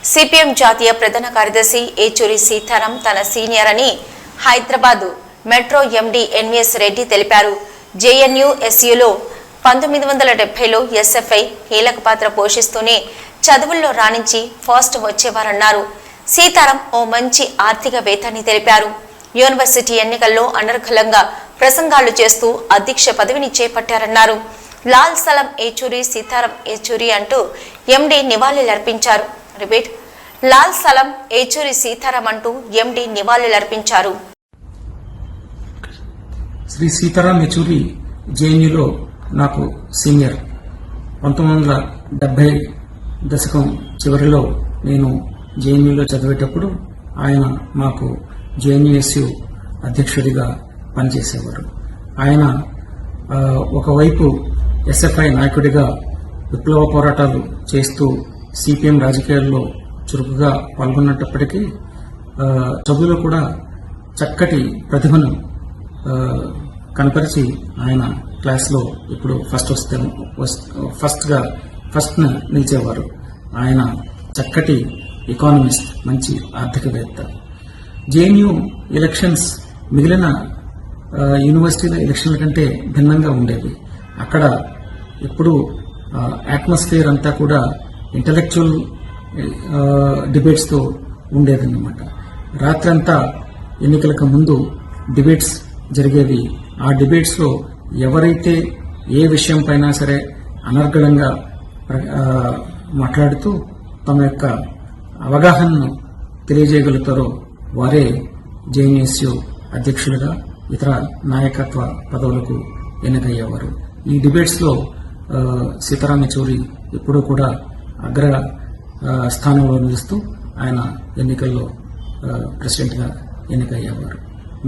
CPM జాతీయ ప్రధాన కార్యదర్శి ఏచూరి సీతారాం తన సీనియర్ అని Hyderabad metro MD NVS Reddy తెలిపారు. జేఎన్యూ ఎస్యూలో 1970లో ఎస్ఎఫ్ఐ కీలక పాత్ర పోషిస్తూనే చదువుల్లో రాణించి ఫస్ట్ వచ్చేవారన్నారు. సీతారాం ఓ మంచి ఆర్థికవేత్తని తెలిపారు. యూనివర్సిటీ ఎన్నికల్లో అనర్గళంగా ప్రసంగాలు చేస్తూ అధ్యక్ష పదవిని చేపట్టారన్నారు. లాల్ సలం ఏచూరి సీతారాం ఏచూరి అంటూ ఎండీ నివాళులర్పించారు. రిపీట్ లాల్ సలం ఏచూరి సీతారాం అంటూ ఎండీ నివాళులర్పించారు. శ్రీ సీతారాం ఏచూరి జేఎన్యూలో నాకు సీనియర్. 1970 దశకం చివరిలో నేను జేఎన్యూలో చదివేటప్పుడు ఆయన మాకు జేఎన్యూఎస్యు అధ్యక్షుడిగా పనిచేసేవారు. ఆయన ఒకవైపు ఎస్ఎఫ్ఐ నాయకుడిగా విప్లవ పోరాటాలు చేస్తూ సిపిఎం రాజకీయాల్లో చురుకుగా పాల్గొన్నప్పటికీ చదువులో కూడా చక్కటి ప్రతిభను కనపరిచి ఆయన క్లాస్లో ఇప్పుడు ఫస్ట్ నిలిచేవారు. ఆయన చక్కటి ఎకానమిస్ట్, మంచి ఆర్థికవేత్త. జేఎన్యూ ఎలక్షన్స్ మిగిలిన యూనివర్సిటీల ఎలక్షన్ల కంటే భిన్నంగా ఉండేవి. అక్కడ ఎప్పుడు అట్మాస్ఫియర్ అంతా కూడా ఇంటలెక్చువల్ డిబేట్స్తో ఉండేదన్నమాట. రాత్రంతా ఎన్నికలకు ముందు డిబేట్స్ జరిగేవి. ఆ డిబేట్స్లో ఎవరైతే ఏ విషయం పైన సరే అనర్గళంగా మాట్లాడుతూ తమ యొక్క అవగాహనను తెలియజేయగలుగుతారో వారే జేఎన్యూఎస్యు అధ్యక్షులుగా ఇతర నాయకత్వ పదవులకు ఎన్నికయ్యేవారు. ఈ డిబేట్స్లో సీతారాం ఏచూరి ఎప్పుడూ కూడా అగ్ర స్థానంలో నిలుస్తూ ఆయన ఎన్నికల్లో ప్రెసిడెంట్గా ఎన్నికయ్యేవారు.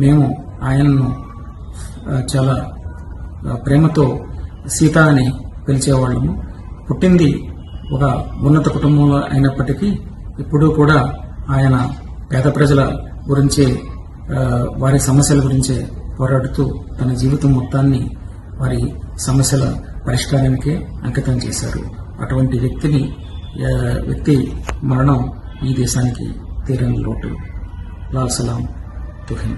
మేము ఆయనను చాలా ప్రేమతో సీత అని పిలిచేవాళ్ళము. పుట్టింది ఒక ఉన్నత కుటుంబంలో అయినప్పటికీ ఇప్పుడు కూడా ఆయన పేద ప్రజల గురించే, వారి సమస్యల గురించే పోరాడుతూ తన జీవితం మొత్తాన్ని వారి సమస్యల పరిష్కారానికే అంకితం చేశారు. అటువంటి వ్యక్తి మరణం ఈ దేశానికి తీరని లోటు. లాల్ సలాం టు హిమ్.